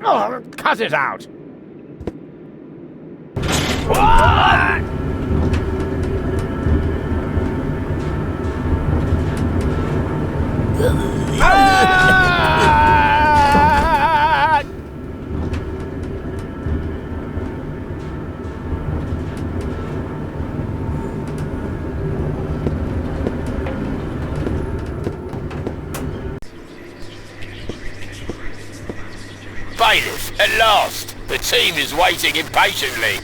Oh, cut it out! What? Bailiff, at last! The team is waiting impatiently.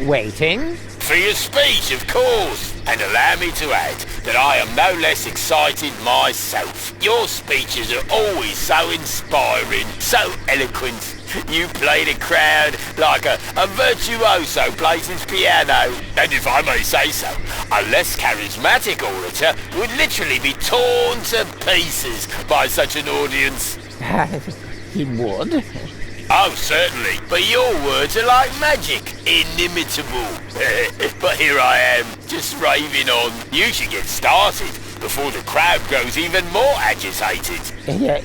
Waiting? For your speech, of course. And allow me to add that I am no less excited myself. Your speeches are always so inspiring, so eloquent. You play the crowd like a virtuoso plays his piano. And if I may say so, a less charismatic orator would literally be torn to pieces by such an audience. He would? Oh, certainly. But your words are like magic. Inimitable. But here I am, just raving on. You should get started before the crowd grows even more agitated.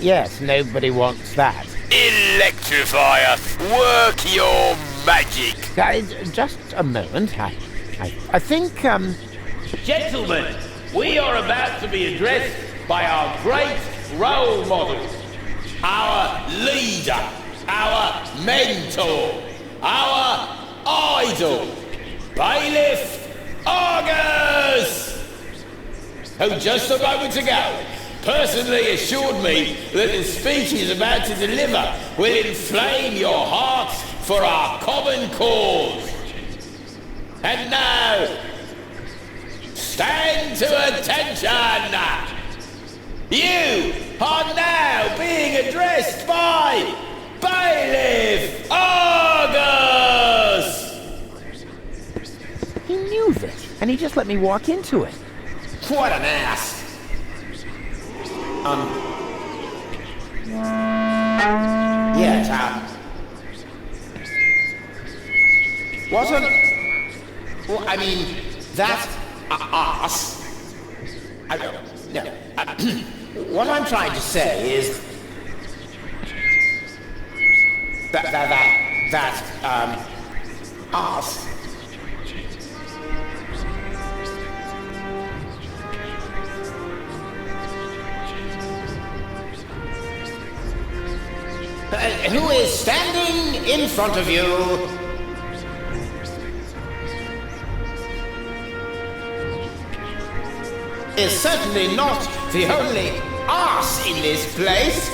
Yes, nobody wants that. Electrifier, work your magic. Just a moment. I think, Gentlemen, we are about to be addressed by our great role model, our leader, our mentor, our idol, Bailiff Argus, who just a moment ago personally assured me that the speech he's about to deliver will inflame your hearts for our common cause. And now, stand to attention! You are now being addressed by Bailiff Argus! he knew this, and he just let me walk into it. What an ass! Yes, what an... Well, I mean, that ass... I don't know. What I'm trying to say is... That ass... who is standing in front of you is certainly not the only arse in this place.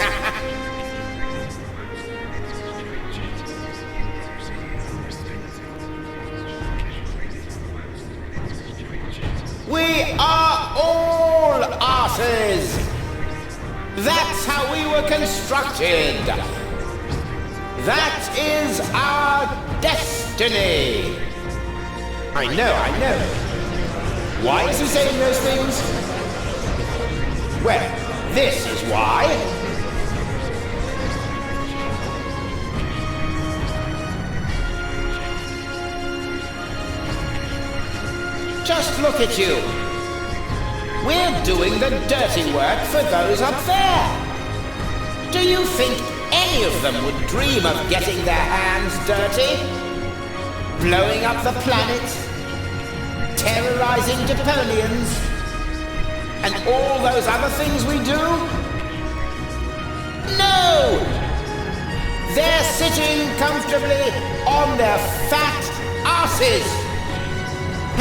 We are all arses. That's how we were constructed. That is our destiny. I know. Why is he saying those things? Well, this is why. Just look at you. We're doing the dirty work for those up there. Do you think any of them would dream of getting their hands dirty? Blowing up the planet? Terrorizing Deponians? And all those other things we do? No! They're sitting comfortably on their fat asses.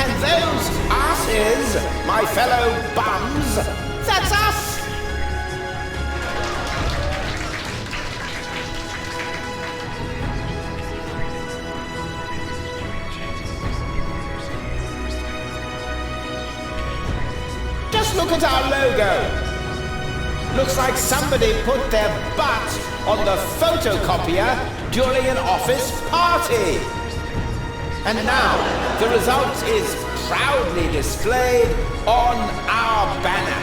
And those asses, my fellow bums, that's us! Just look at our logo. Looks like somebody put their butt on the photocopier during an office party. And now, the result is proudly displayed on our banner.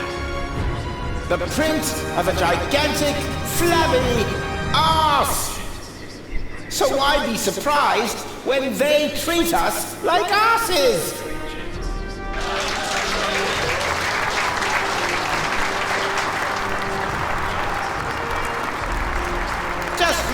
The print of a gigantic, flabby arse. So why be surprised when they treat us like arses? Just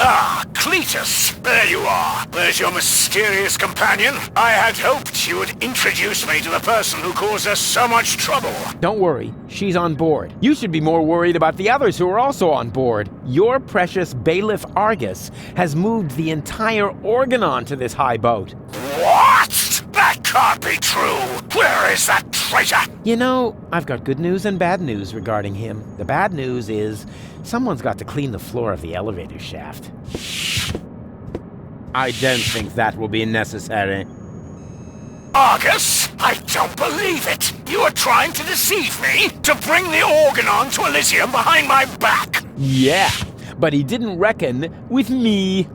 Ah, Cletus, there you are. There's your mysterious companion. I had hoped you would introduce me to the person who caused us so much trouble. Don't worry, she's on board. You should be more worried about the others who are also on board. Your precious bailiff Argus has moved the entire Organon to this high boat. What? That can't be true. Where is that traitor? You know, I've got good news and bad news regarding him. The bad news is someone's got to clean the floor of the elevator shaft. I don't think that will be necessary. Argus, I don't believe it. You are trying to deceive me to bring the Organon to Elysium behind my back. Yeah, but he didn't reckon with me.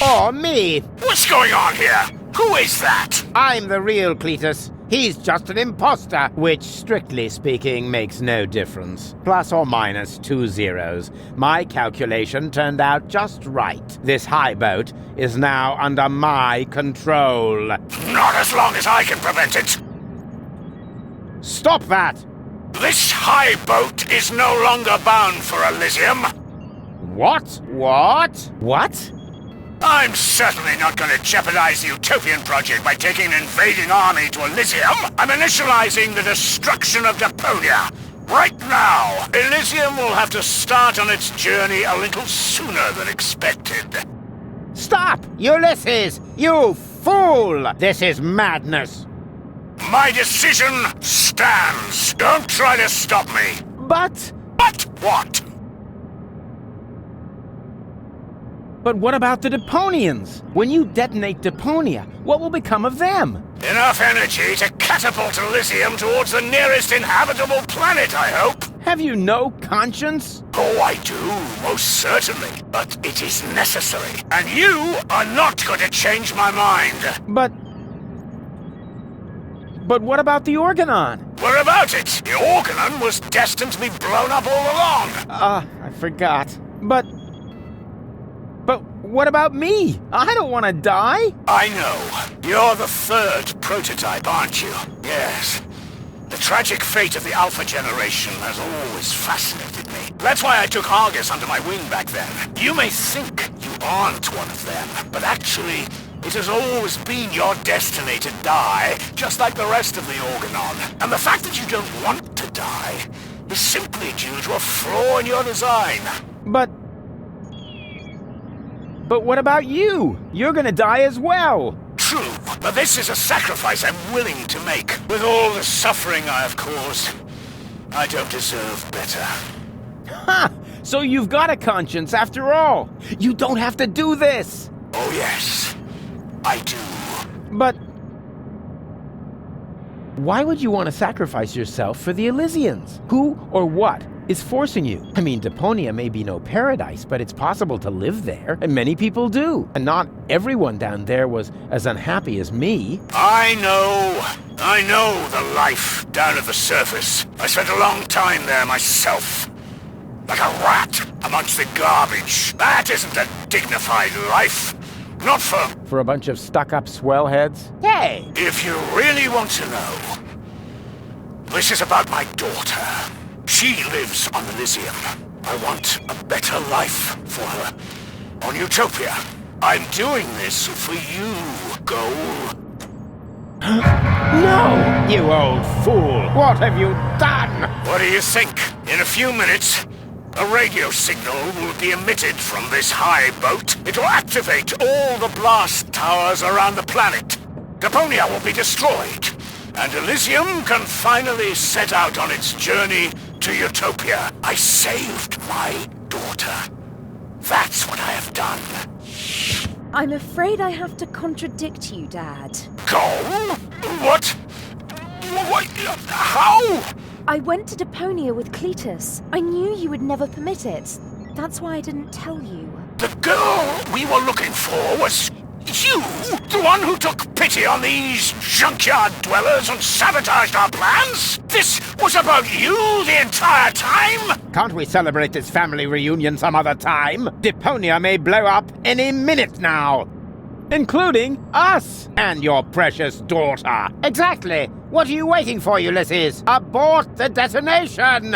Or me. What's going on here? Who is that? I'm the real Cletus. He's just an imposter. Which, strictly speaking, makes no difference. Plus or minus 2 zeros. My calculation turned out just right. This high boat is now under my control. Not as long as I can prevent it. Stop that! This high boat is no longer bound for Elysium. What? What? What? I'm certainly not going to jeopardize the Utopian project by taking an invading army to Elysium. I'm initializing the destruction of Deponia. Right now, Elysium will have to start on its journey a little sooner than expected. Stop! Ulysses! You fool! This is madness! My decision stands. Don't try to stop me. But What? what about the Deponians? When you detonate Deponia, what will become of them? Enough energy to catapult Elysium towards the nearest inhabitable planet, I hope. Have you no conscience? Oh, I do, most certainly. But it is necessary. And you are not going to change my mind. But what about the Organon? What about it? The Organon was destined to be blown up all along. I forgot. But what about me? I don't want to die. I know. You're the third prototype, aren't you? Yes. The tragic fate of the Alpha generation has always fascinated me. That's why I took Argus under my wing back then. You may think you aren't one of them, but actually, it has always been your destiny to die, just like the rest of the Organon. And the fact that you don't want to die is simply due to a flaw in your design. But what about you? You're gonna die as well. True, but this is a sacrifice I'm willing to make. With all the suffering I have caused, I don't deserve better. Ha! So you've got a conscience after all. You don't have to do this. Oh yes, I do. But why would you want to sacrifice yourself for the Elysians? Who or what is forcing you? I mean, Deponia may be no paradise, but it's possible to live there, and many people do. And not everyone down there was as unhappy as me. I know the life down at the surface. I spent a long time there myself. Like a rat amongst the garbage. That isn't a dignified life. Not for a bunch of stuck-up swellheads? Hey! If you really want to know, this is about my daughter. She lives on Elysium. I want a better life for her. On Utopia. I'm doing this for you, Goal. No! You old fool! What have you done? What do you think? In a few minutes, a radio signal will be emitted from this high boat. It will activate all the blast towers around the planet. Deponia will be destroyed, and Elysium can finally set out on its journey to Utopia. I saved my daughter. That's what I have done. I'm afraid I have to contradict you, Dad. Go? What? What? How? I went to Deponia with Cletus. I knew you would never permit it. That's why I didn't tell you. The girl we were looking for was you? The one who took pity on these junkyard dwellers and sabotaged our plans? This was about you the entire time? Can't we celebrate this family reunion some other time? Deponia may blow up any minute now. Including us! And your precious daughter. Exactly. What are you waiting for, Ulysses? Abort the detonation!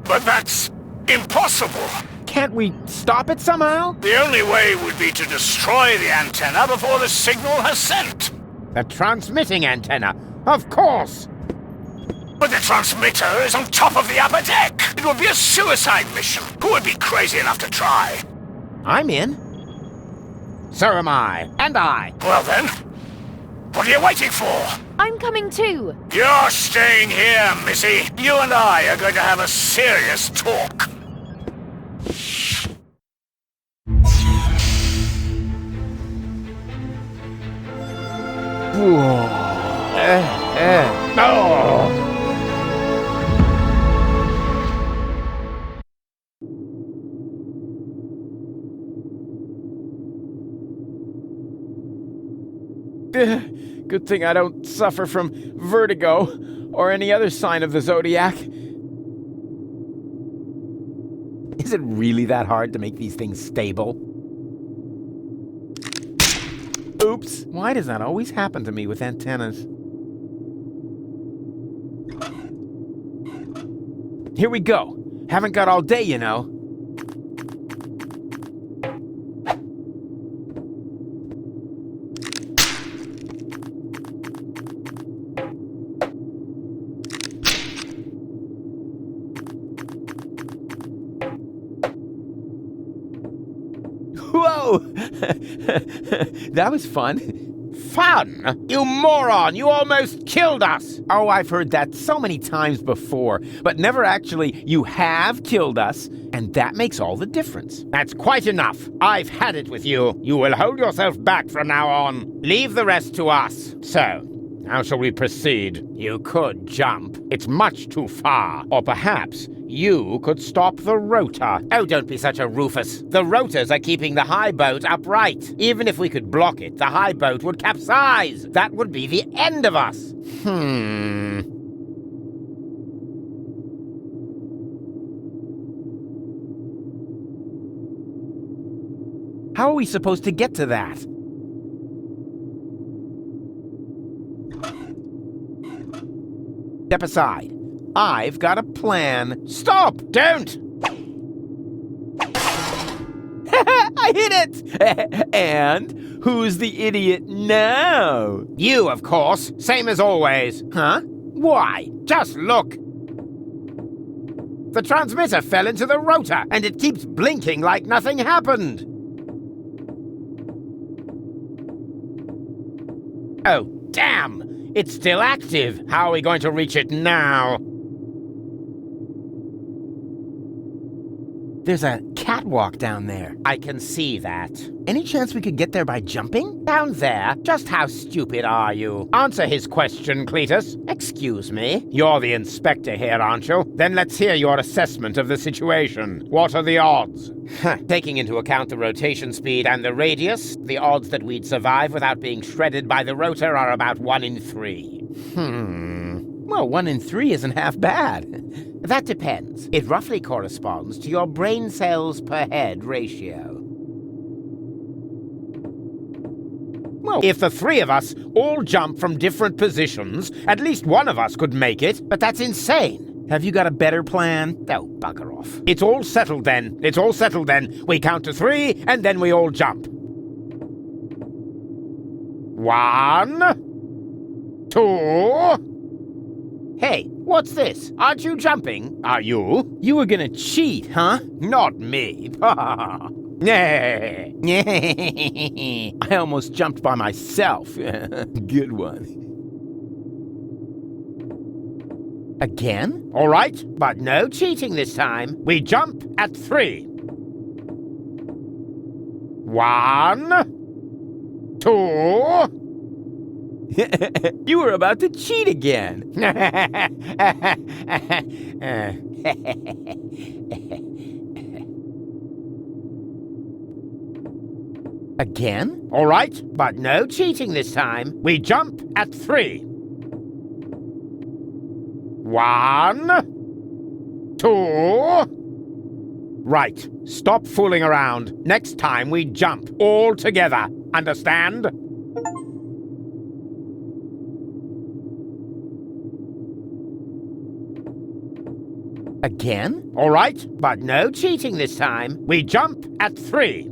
But that's Impossible! Can't we stop it somehow? The only way would be to destroy the antenna before the signal has sent. The transmitting antenna, of course! But the transmitter is on top of the upper deck! It would be a suicide mission! Who would be crazy enough to try? I'm in. So am I. And I. Well then, what are you waiting for? I'm coming too. You're staying here, Missy. You and I are going to have a serious talk. Good thing I don't suffer from vertigo or any other sign of the zodiac. Is it really that hard to make these things stable? Oops. Why does that always happen to me with antennas? Here we go. Haven't got all day, you know. Whoa! That was fun. Fun? You moron! You almost killed us! Oh, I've heard that so many times before, but never actually, you have killed us, and that makes all the difference. That's quite enough. I've had it with you. You will hold yourself back from now on. Leave the rest to us. So, how shall we proceed? You could jump. It's much too far. Or perhaps you could stop the rotor. Oh, don't be such a Rufus. The rotors are keeping the high boat upright. Even if we could block it, the high boat would capsize. That would be the end of us. How are we supposed to get to that? Step aside. I've got a plan. Stop! Don't! I hit it! And who's the idiot now? You, of course. Same as always. Huh? Why? Just look. The transmitter fell into the rotor, and it keeps blinking like nothing happened. Oh, damn! It's still active. How are we going to reach it now? There's a catwalk down there. I can see that. Any chance we could get there by jumping? Down there? Just how stupid are you? Answer his question, Cletus. Excuse me? You're the inspector here, aren't you? Then let's hear your assessment of the situation. What are the odds? Taking into account the rotation speed and the radius, the odds that we'd survive without being shredded by the rotor are about 1 in 3. Well, 1 in 3 isn't half bad. That depends. It roughly corresponds to your brain cells per head ratio. Well, if the 3 of us all jump from different positions, at least one of us could make it, but that's insane. Have you got a better plan? Oh, bugger off. It's all settled then. It's all settled then. We count to 3, and then we all jump. 1, 2... Hey, what's this? Aren't you jumping? Are you? You were gonna cheat, huh? Not me. I almost jumped by myself. Good one. Again? All right, but no cheating this time. We jump at 3. 1, 2... You were about to cheat again. Again? All right, but no cheating this time. We jump at 3. 1, 2... Right, stop fooling around. Next time we jump all together. Understand? Again? All right, but no cheating this time. We jump at 3.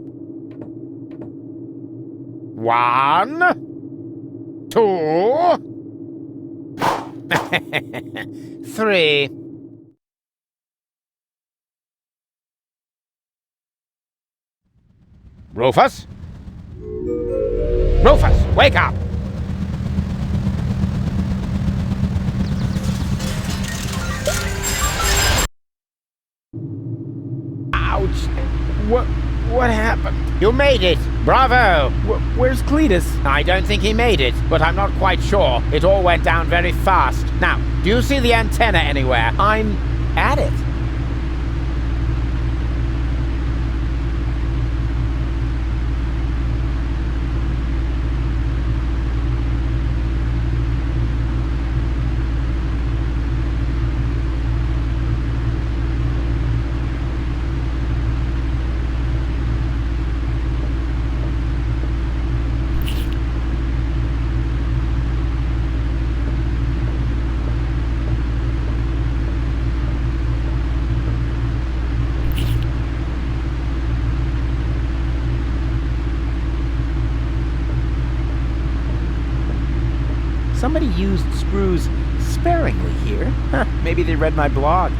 1, 2, 3. Rufus? Rufus, wake up! Ouch! What happened? You made it! Bravo! Where's Cletus? I don't think he made it, but I'm not quite sure. It all went down very fast. Now, do you see the antenna anywhere? I'm at it. Somebody used screws sparingly here. Huh, maybe they read my blog.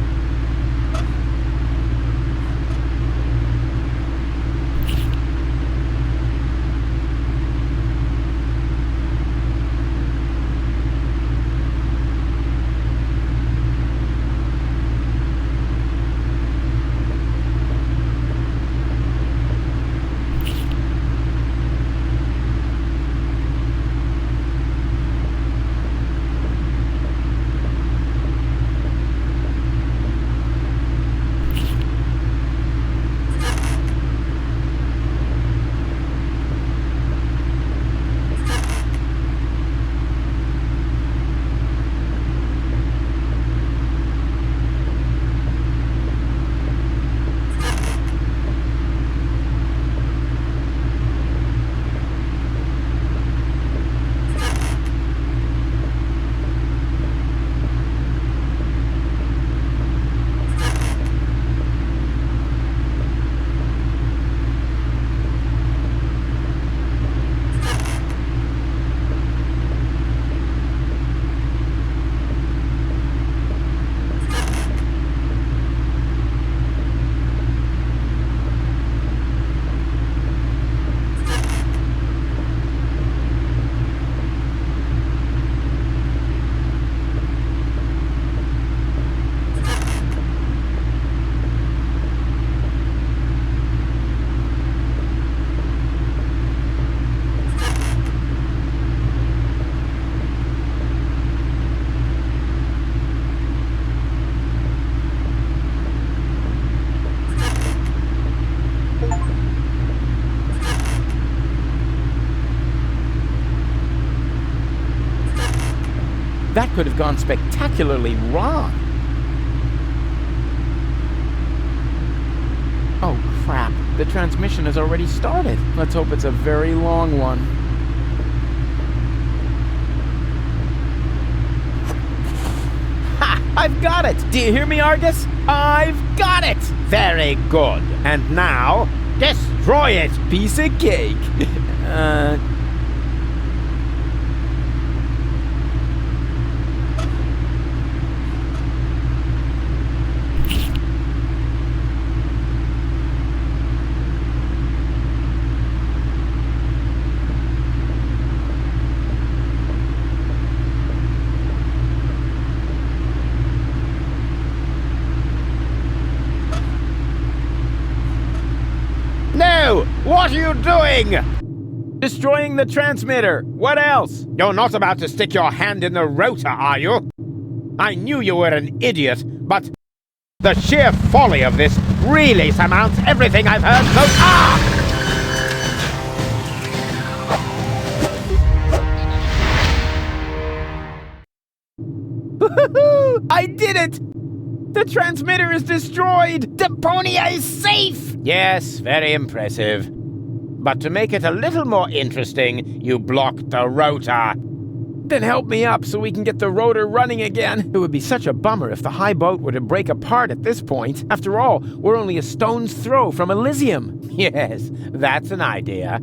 That could have gone spectacularly wrong. Oh, crap. The transmission has already started. Let's hope it's a very long one. Ha! I've got it! Do you hear me, Argus? I've got it! Very good. And now, destroy it! Piece of cake. No! What are you doing? Destroying the transmitter. What else? You're not about to stick your hand in the rotor, are you? I knew you were an idiot, but the sheer folly of this really surmounts everything I've heard so far! I did it! The transmitter is destroyed! Deponia is safe! Yes, very impressive. But to make it a little more interesting, you blocked the rotor. Then help me up so we can get the rotor running again. It would be such a bummer if the high boat were to break apart at this point. After all, we're only a stone's throw from Elysium. Yes, that's an idea.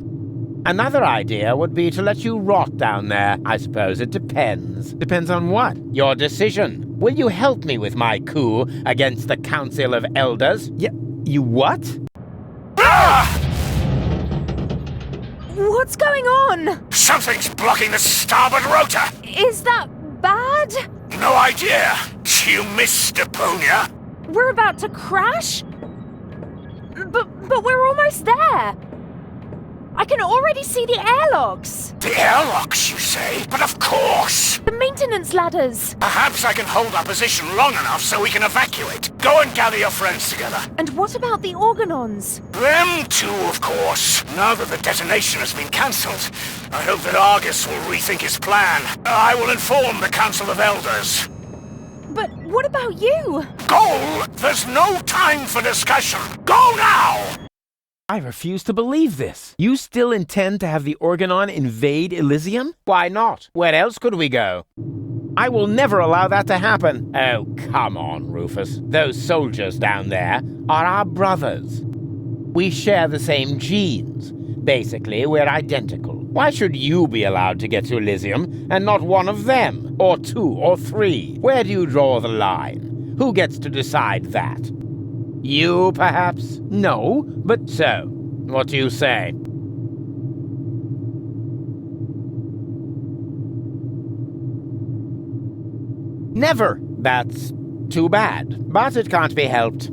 Another idea would be to let you rot down there. I suppose it depends. Depends on what? Your decision. Will you help me with my coup against the Council of Elders? You what? What's going on? Something's blocking the starboard rotor. Is that bad? No idea. You missed Deponia. We're about to crash? But we're almost there. I can already see the airlocks. The airlocks, you say? But of course. The maintenance ladders. Perhaps I can hold our position long enough so we can evacuate. Go and gather your friends together. And what about the organons? Them too, of course. Now that the detonation has been cancelled, I hope that Argus will rethink his plan. I will inform the Council of Elders. But what about you? Go! There's no time for discussion. Go now! I refuse to believe this. You still intend to have the Organon invade Elysium? Why not? Where else could we go? I will never allow that to happen. Oh, come on, Rufus. Those soldiers down there are our brothers. We share the same genes. Basically, we're identical. Why should you be allowed to get to Elysium and not one of them? Or two or three? Where do you draw the line? Who gets to decide that? You, perhaps? No, but So, what do you say? never. That's too bad, but it can't be helped.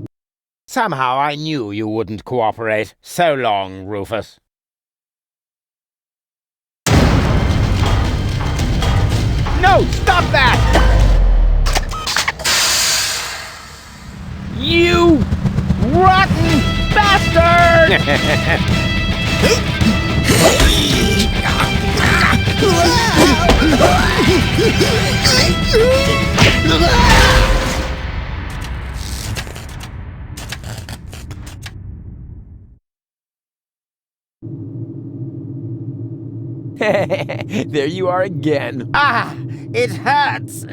Somehow I knew you wouldn't cooperate. So long, Rufus. No, stop that! You rotten bastard! There you are again. Ah! It hurts!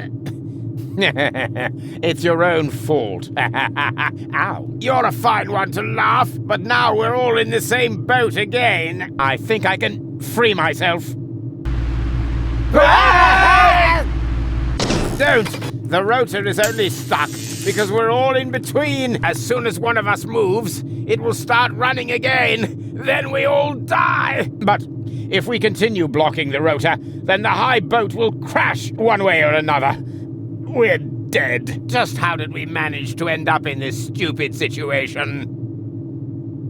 It's your own fault. Ow. You're a fine one to laugh, but now we're all in the same boat again. I think I can free myself. Don't! The rotor is only stuck because we're all in between. As soon as one of us moves, it will start running again. Then we all die. But if we continue blocking the rotor, then the high boat will crash one way or another. We're dead. Just how did we manage to end up in this stupid situation?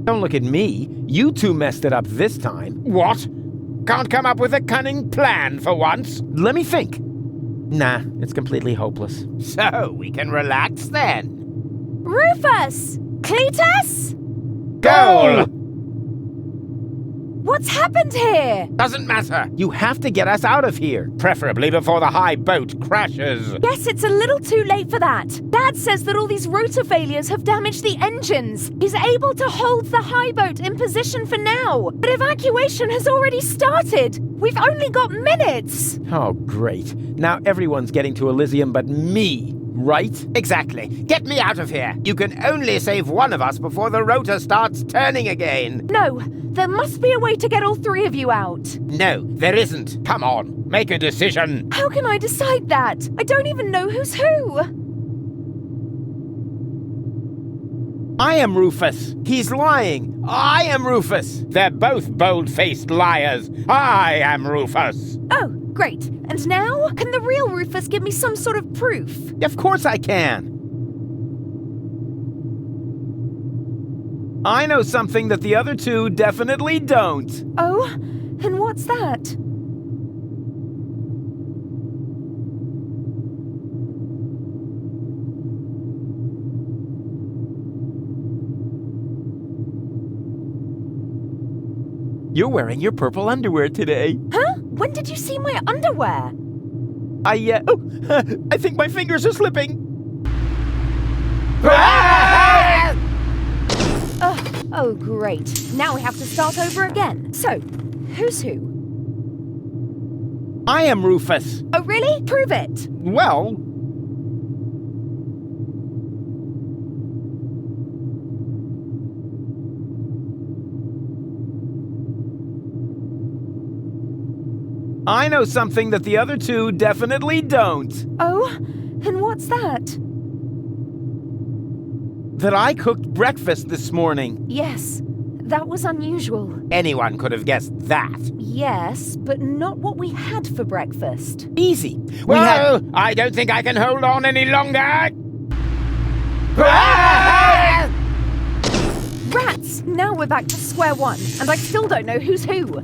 Don't look at me. You two messed it up this time. What? Can't come up with a cunning plan for once? Let me think. Nah, it's completely hopeless. So we can relax then. Rufus! Cletus? Goal! What's happened here? Doesn't matter. You have to get us out of here. Preferably before the high boat crashes. Yes, it's a little too late for that. Dad says that all these rotor failures have damaged the engines. He's able to hold the high boat in position for now. But evacuation has already started. We've only got minutes. Oh, great. Now everyone's getting to Elysium but me, right? Exactly. Get me out of here. You can only save one of us before the rotor starts turning again. No, there must be a way to get all three of you out. No, there isn't. Come on, make a decision. How can I decide that? I don't even know who's who. I am Rufus. He's lying. I am Rufus. They're both bold-faced liars. I am Rufus. Oh, great. And now? Can the real Rufus give me some sort of proof? Of course I can. I know something that the other two definitely don't. Oh, and what's that? You're wearing your purple underwear today. Huh? When did you see my underwear? I think my fingers are slipping. Oh, great. Now we have to start over again. So, who's who? I am Rufus. Oh, really? Prove it. Well... I know something that the other two definitely don't. Oh? And what's that? That I cooked breakfast this morning. Yes, that was unusual. Anyone could have guessed that. Yes, but not what we had for breakfast. Easy. Well, I don't think I can hold on any longer. Rats! Now we're back to square one, and I still don't know who's who.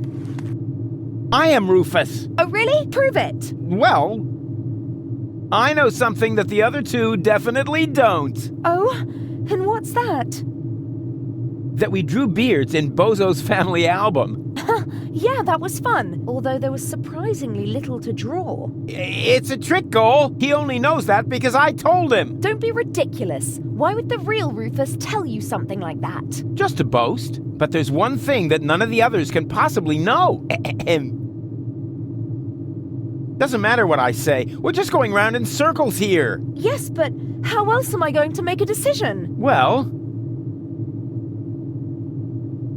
I am Rufus. Oh, really? Prove it. Well, I know something that the other two definitely don't. Oh? And what's that? That we drew beards in Bozo's family album. Yeah, that was fun. Although there was surprisingly little to draw. It's a trick, Goal. He only knows that because I told him. Don't be ridiculous. Why would the real Rufus tell you something like that? Just to boast. But there's one thing that none of the others can possibly know. Doesn't matter what I say. We're just going round in circles here. Yes, but how else am I going to make a decision? Well...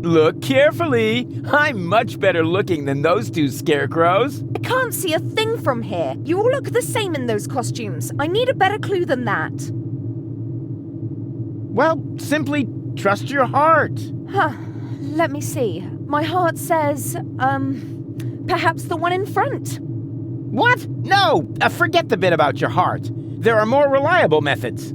look carefully. I'm much better looking than those two scarecrows. I can't see a thing from here. You all look the same in those costumes. I need a better clue than that. Well, simply trust your heart. Huh. Let me see. My heart says, perhaps the one in front. What? No! Forget the bit about your heart. There are more reliable methods.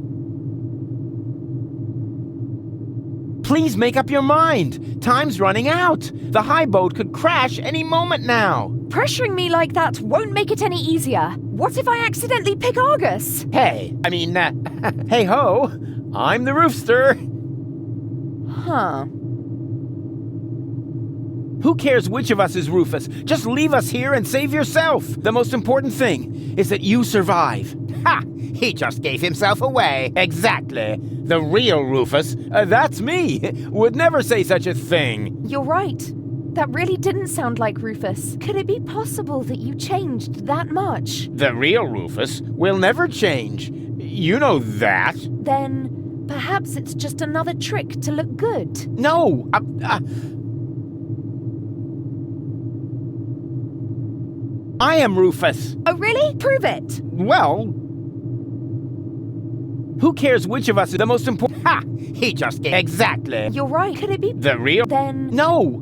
Please make up your mind. Time's running out. The high boat could crash any moment now. Pressuring me like that won't make it any easier. What if I accidentally pick Argus? Hey, hey ho, I'm the roofster. Huh. Who cares which of us is Rufus? Just leave us here and save yourself. The most important thing is that you survive. Ha! He just gave himself away. Exactly. The real Rufus. That's me. Would never say such a thing. You're right. That really didn't sound like Rufus. Could it be possible that you changed that much? The real Rufus will never change. You know that. Then perhaps it's just another trick to look good. No. I am Rufus. Oh, really? Prove it. Well, who cares which of us is the most important? Ha! He just gave... Exactly. You're right. Could it be... The real... Then... No.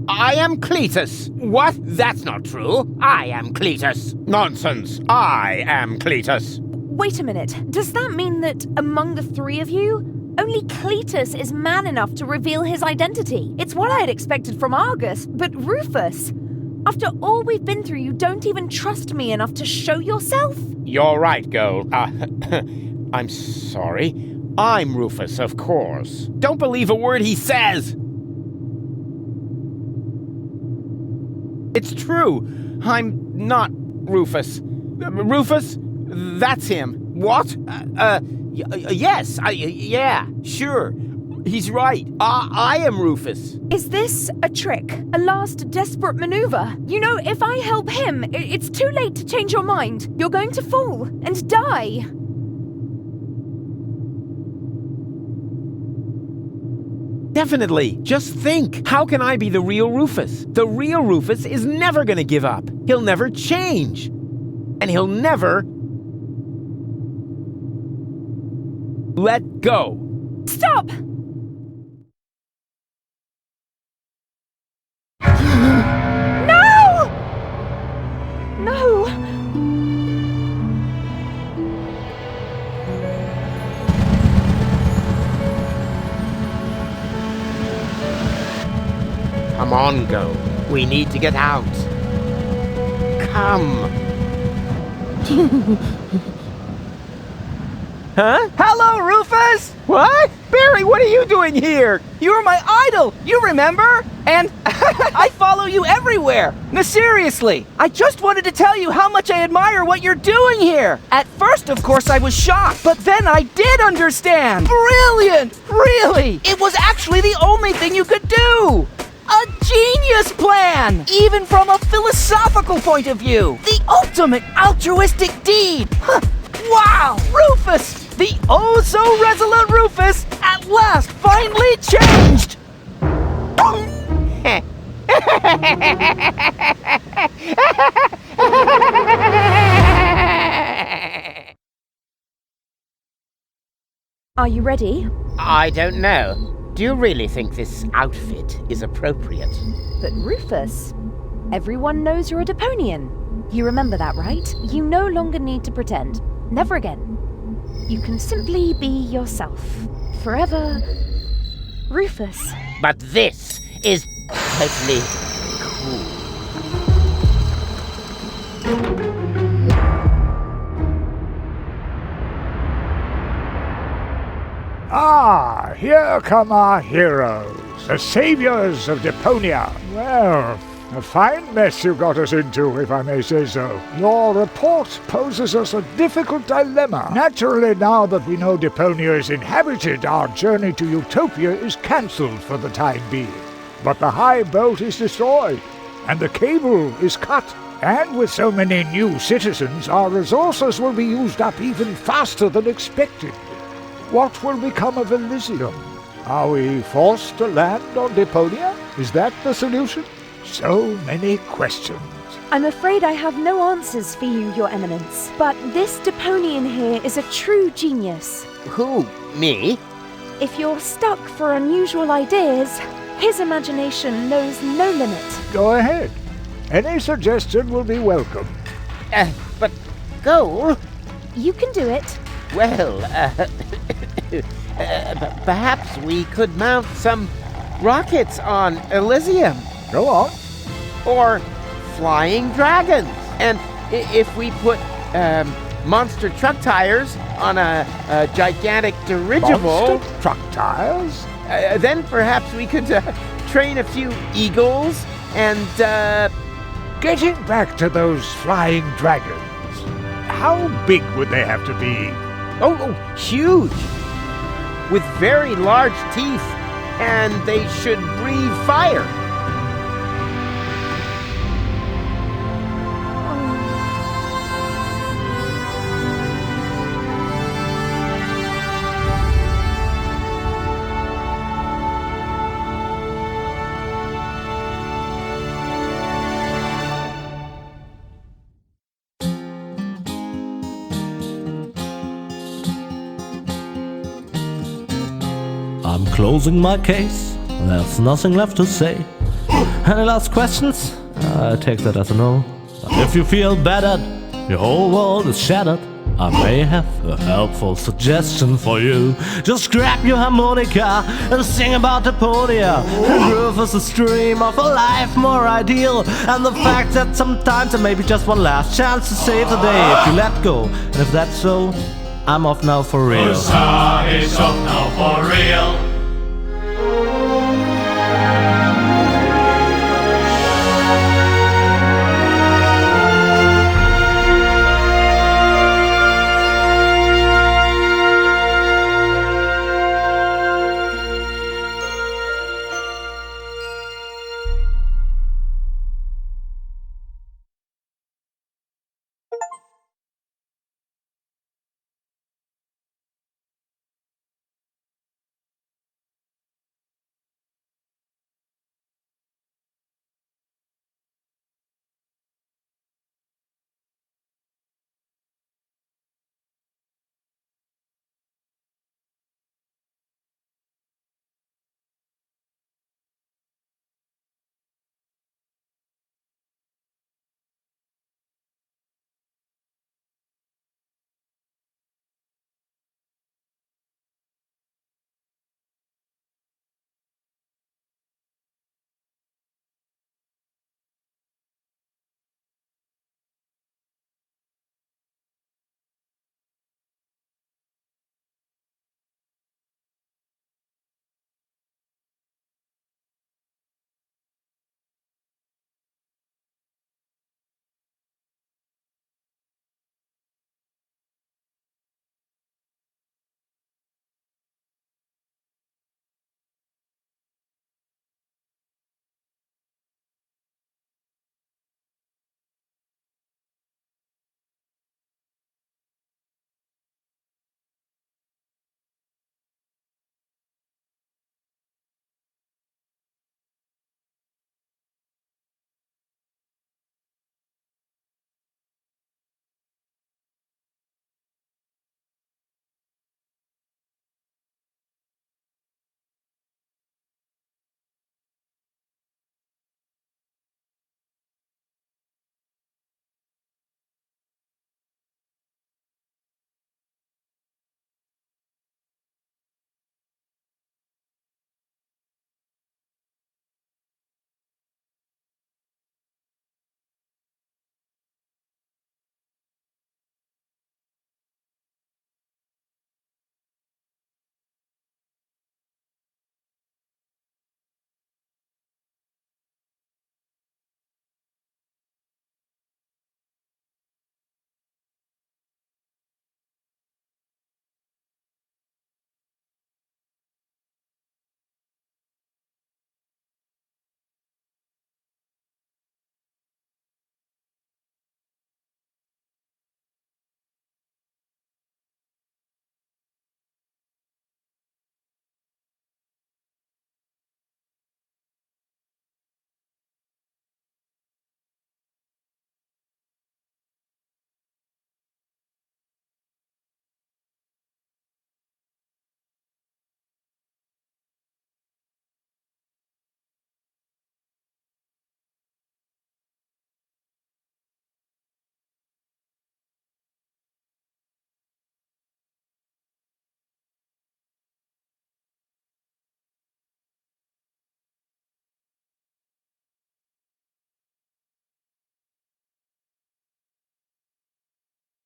I am Cletus. What? That's not true. I am Cletus. Nonsense. I am Cletus. Wait a minute. Does that mean that among the three of you, only Cletus is man enough to reveal his identity? It's what I had expected from Argus, but Rufus... After all we've been through, you don't even trust me enough to show yourself? You're right, Goal. I'm sorry. I'm Rufus, of course. Don't believe a word he says. It's true. I'm not Rufus. Rufus? That's him. What? Yes. Yeah, sure. He's right. I am Rufus. Is this a trick? A last desperate maneuver? You know, if I help him, it's too late to change your mind. You're going to fall and die. Definitely. Just think. How can I be the real Rufus? The real Rufus is never going to give up. He'll never change. And he'll never... let go. Stop! No! No! Come on, Go. We need to get out. Come. Huh? Hello, Rufus! What? Barry, what are you doing here? You were my idol, you remember? And I follow you everywhere. No, seriously, I just wanted to tell you how much I admire what you're doing here. At first, of course, I was shocked, but then I did understand. Brilliant! Really! It was actually the only thing you could do. A genius plan! Even from a philosophical point of view! The ultimate altruistic deed! Huh. Wow! Rufus! The oh-so-resolute Rufus at last finally changed! Are you ready? I don't know. Do you really think this outfit is appropriate? But Rufus, everyone knows you're a Deponian. You remember that, right? You no longer need to pretend. Never again. You can simply be yourself. Forever, Rufus. But this is totally cool. Ah, here come our heroes, the saviors of Deponia. Well, a fine mess you got us into, if I may say so. Your report poses us a difficult dilemma. Naturally, now that we know Deponia is inhabited, our journey to Utopia is cancelled for the time being. But the high boat is destroyed, and the cable is cut. And with so many new citizens, our resources will be used up even faster than expected. What will become of Elysium? Are we forced to land on Deponia? Is that the solution? So many questions. I'm afraid I have no answers for you, Your Eminence. But this Deponian here is a true genius. Who? Me? If you're stuck for unusual ideas, his imagination knows no limit. Go ahead. Any suggestion will be welcome. But Goal? You can do it. Well, perhaps we could mount some rockets on Elysium. Go on. Or flying dragons. And if we put monster truck tires on a gigantic dirigible... Monster truck tires? Then perhaps we could train a few eagles and... Getting back to those flying dragons, how big would they have to be? Oh, huge! With very large teeth, and they should breathe fire. I'm closing my case, there's nothing left to say. Any last questions? I take that as a no. If you feel battered, your whole world is shattered, I may have a helpful suggestion for you. Just grab your harmonica and sing about Deponia, and Rufus' dream of a life more ideal, and the fact that sometimes there may be just one last chance to save the day if you let go. And if that's so, I'm off now for real. Is off now for real.